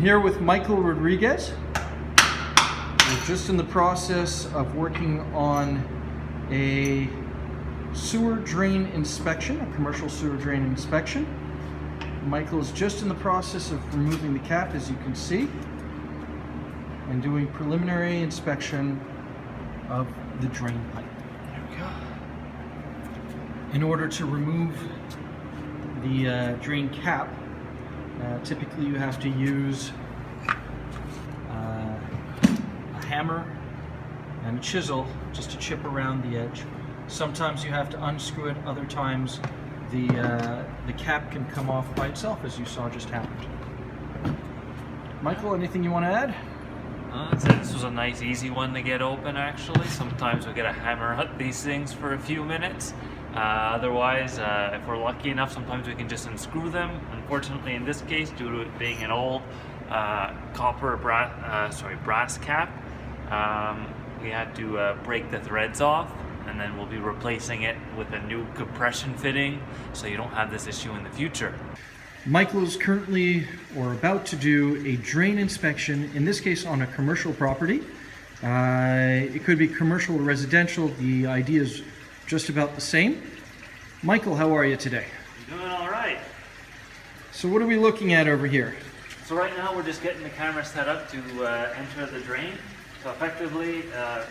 I'm here with Michael Rodrigues. We're just in the process of working on a sewer drain inspection, a commercial sewer drain inspection. Michael is just in the process of removing the cap, as you can see, and doing preliminary inspection of the drain pipe. There we go. In order to remove the drain cap, typically you have to use a hammer and a chisel just to chip around the edge. Sometimes you have to unscrew it, other times the cap can come off by itself, as you saw just happened. Michael, anything you want to add? I'd say this was a nice easy one to get open actually. Sometimes we gotta hammer out these things for a few minutes. Otherwise, if we're lucky enough, sometimes we can just unscrew them. Unfortunately, in this case, due to it being an old brass cap, we had to break the threads off, and then we'll be replacing it with a new compression fitting, so you don't have this issue in the future. Michael is currently or about to do a drain inspection, in this case on a commercial property. It could be commercial or residential. The idea is just about the same. Michael, how are you today? I'm doing all right. So what are we looking at over here? So right now we're just getting the camera set up to enter the drain. So effectively,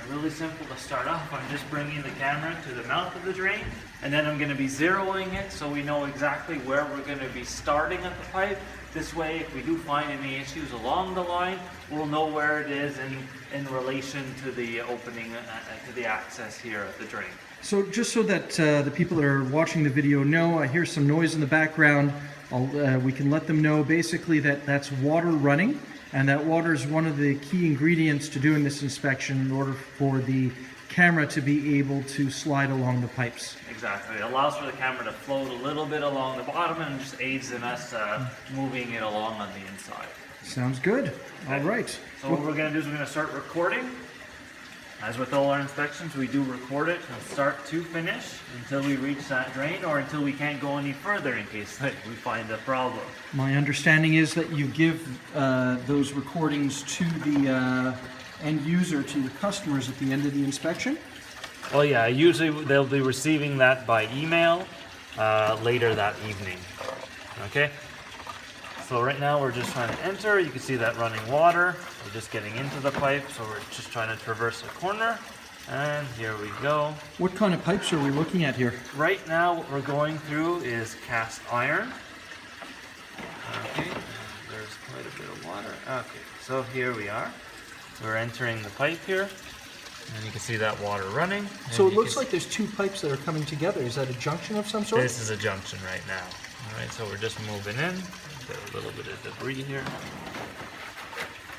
really simple to start off. I'm just bringing the camera to the mouth of the drain, and then I'm going to be zeroing it so we know exactly where we're going to be starting at the pipe. This way, if we do find any issues along the line, we'll know where it is in relation to the opening, to the access here at the drain. So just so that the people that are watching the video know, I hear some noise in the background. We can let them know basically that that's water running, and that water is one of the key ingredients to doing this inspection in order for the camera to be able to slide along the pipes. Exactly. It allows for the camera to float a little bit along the bottom and just aids in us moving it along on the inside. Sounds good. Okay. All right. So what we're going to do is we're going to start recording. As with all our inspections, we do record it from start to finish until we reach that drain, or until we can't go any further in case we find a problem. My understanding is that you give those recordings to the end user, to the customers at the end of the inspection? Well, yeah, usually they'll be receiving that by email later that evening. Okay? So right now we're just trying to enter. You can see that running water. We're just getting into the pipe, so we're just trying to traverse a corner. And here we go. What kind of pipes are we looking at here? Right now what we're going through is cast iron. Okay, there's quite a bit of water. Okay, so here we are. We're entering the pipe here. And you can see that water running. So it looks like there's two pipes that are coming together. Is that a junction of some sort? This is a junction right now. All right, so we're just moving in. Got a little bit of debris here.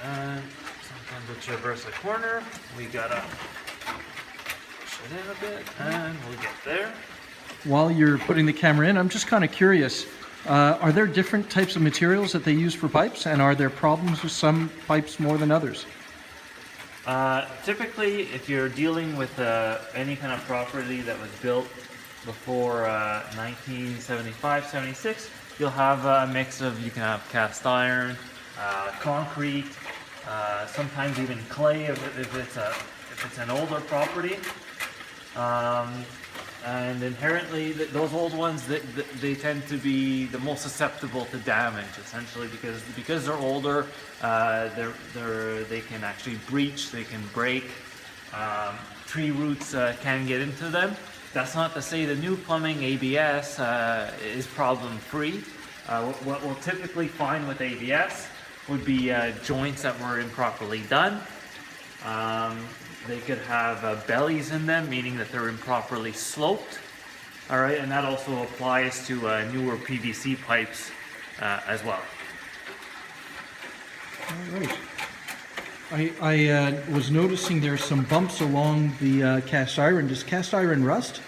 And sometimes we'll traverse a corner. We gotta push it in a bit, and we'll get there. While you're putting the camera in, I'm just kind of curious. Are there different types of materials that they use for pipes, and are there problems with some pipes more than others? Typically, if you're dealing with any kind of property that was built before 1975-76, you'll have a mix of, you can have cast iron, concrete, sometimes even clay if it's an older property. And inherently, those old ones, they tend to be the most susceptible to damage, essentially, because they're older. They can actually breach, they can break. Tree roots can get into them. That's not to say the new plumbing ABS is problem-free. What we'll typically find with ABS would be joints that were improperly done. They could have bellies in them, meaning that they're improperly sloped. All right, and that also applies to newer PVC pipes as well. All right. I was noticing there's some bumps along the cast iron. Does cast iron rust?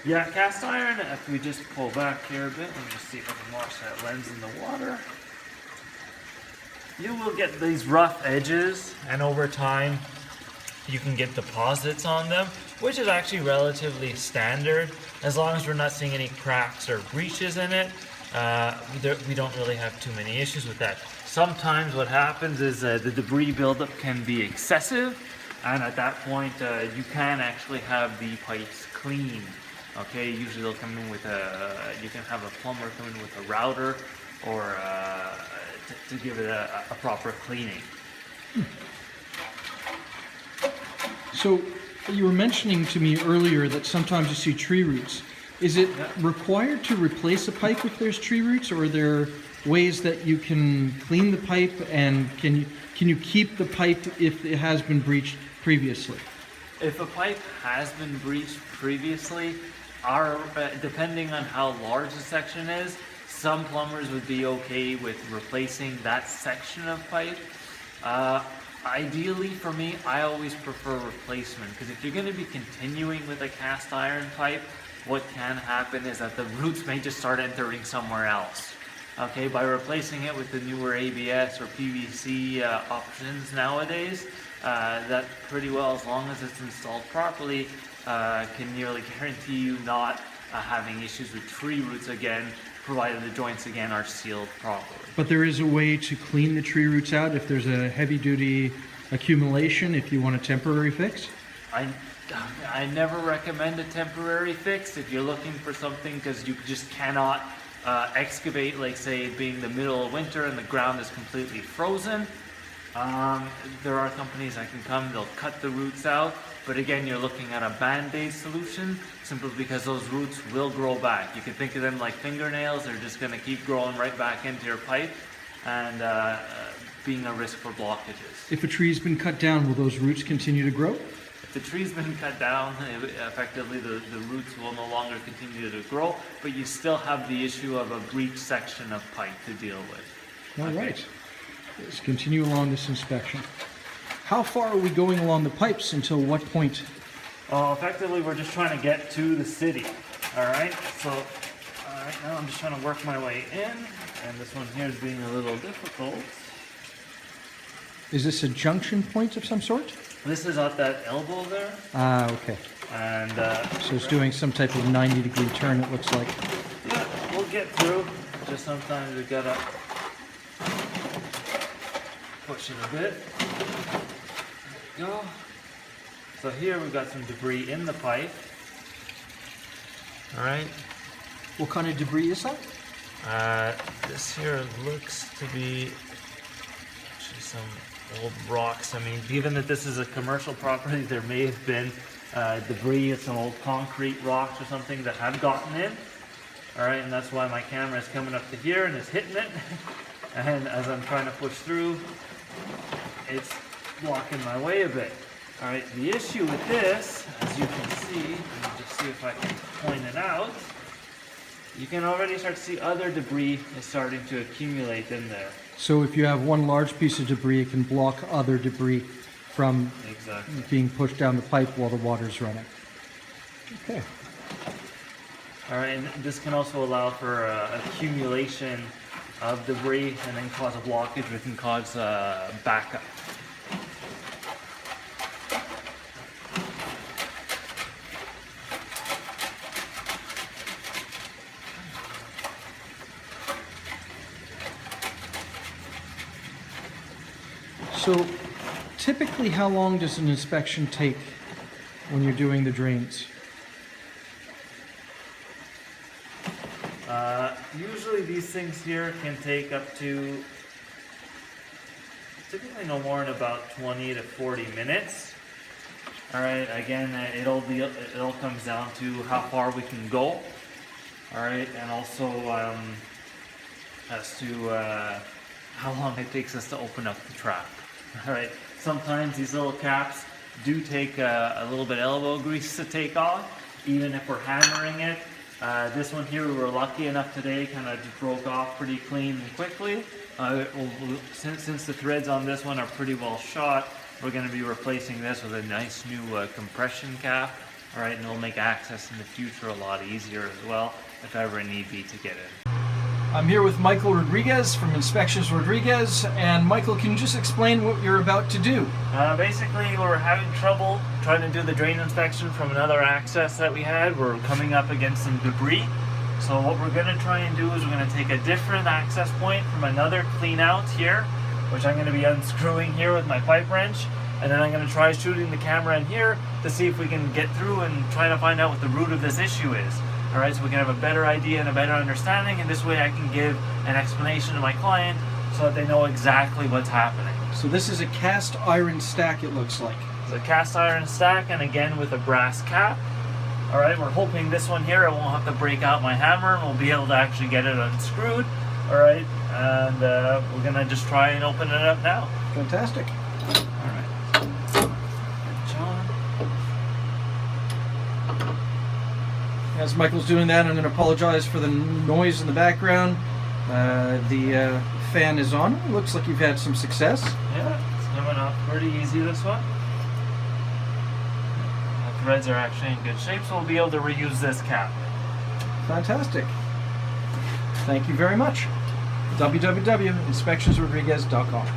Yeah, cast iron, if we just pull back here a bit, let me just see if I can wash that lens in the water. You will get these rough edges, and over time, you can get deposits on them, which is actually relatively standard. As long as we're not seeing any cracks or breaches in it, we don't really have too many issues with that. sometimes what happens is the debris buildup can be excessive, and at that point you can actually have the pipes cleaned. Okay, usually they'll come in with you can have a plumber come in with a router or to give it a proper cleaning. So you were mentioning to me earlier that sometimes you see tree roots. Is it required to replace a pipe if there's tree roots, or are there ways that you can clean the pipe, and can you keep the pipe if it has been breached previously? If a pipe has been breached previously, depending on how large the section is, some plumbers would be okay with replacing that section of pipe. Ideally for me, I always prefer replacement, because if you're going to be continuing with a cast iron pipe, what can happen is that the roots may just start entering somewhere else. Okay, by replacing it with the newer ABS or PVC options nowadays, that pretty well, as long as it's installed properly, can nearly guarantee you not having issues with tree roots again, provided the joints again are sealed properly. But there is a way to clean the tree roots out if there's a heavy-duty accumulation, if you want a temporary fix? I never recommend a temporary fix if you're looking for something because you just cannot excavate, like say being the middle of winter and the ground is completely frozen. There are companies that can come, they'll cut the roots out, but again you're looking at a band-aid solution simply because those roots will grow back. You can think of them like fingernails, they're just going to keep growing right back into your pipe and being a risk for blockages. If a tree's been cut down, will those roots continue to grow? If the tree's been cut down, effectively the roots will no longer continue to grow, but you still have the issue of a breached section of pipe to deal with. All right. Let's continue along this inspection. How far are we going along the pipes? Until what point? Effectively, we're just trying to get to the city. All right. So, right now I'm just trying to work my way in, and this one here is being a little difficult. Is this a junction point of some sort? This is at that elbow there. Ah, okay. And so it's doing some type of 90-degree turn, it looks like. Yeah, we'll get through. Just sometimes we gotta push it a bit. There we go. So here we've got some debris in the pipe. All right. What kind of debris is that? This here looks to be actually some old rocks. I mean, given that this is a commercial property, there may have been debris of some old concrete rocks or something that have gotten in. All right, and that's why my camera is coming up to here and is hitting it. And as I'm trying to push through, it's blocking my way a bit. All right, the issue with this, as you can see, let me just see if I can point it out. You can already start to see other debris is starting to accumulate in there. So if you have one large piece of debris, it can block other debris from being pushed down the pipe while the water's running. Okay. All right, and this can also allow for accumulation of debris and then cause a blockage, which can cause backup. So typically how long does an inspection take when you're doing the drains? Usually these things here can take up to typically no more than about 20 to 40 minutes. All right, again, it all comes down to how far we can go. All right, and also as to how long it takes us to open up the trap. All right, sometimes these little caps do take a little bit of elbow grease to take off, even if we're hammering it. This one here, we were lucky enough today, kind of just broke off pretty clean and quickly. Since the threads on this one are pretty well shot, we're going to be replacing this with a nice new compression cap. All right, and it'll make access in the future a lot easier as well, if ever need be to get in. I'm here with Michael Rodrigues from Inspections Rodrigues, and Michael, can you just explain what you're about to do? Basically, we're having trouble trying to do the drain inspection from another access that we had. We're coming up against some debris. So what we're going to try and do is we're going to take a different access point from another clean out here, which I'm going to be unscrewing here with my pipe wrench, and then I'm going to try shooting the camera in here to see if we can get through and try to find out what the root of this issue is. Alright, so we can have a better idea and a better understanding, and this way I can give an explanation to my client so that they know exactly what's happening. So this is a cast iron stack, it looks like. It's a cast iron stack, and again with a brass cap. Alright, we're hoping this one here, I won't have to break out my hammer and we'll be able to actually get it unscrewed. Alright, and we're going to just try and open it up now. Fantastic. Alright. John. As Michael's doing that, I'm going to apologize for the noise in the background. The fan is on. It looks like you've had some success. Yeah, it's coming off pretty easy, this one. The threads are actually in good shape, so we'll be able to reuse this cap. Fantastic. Thank you very much. www.inspectionsrodriguez.com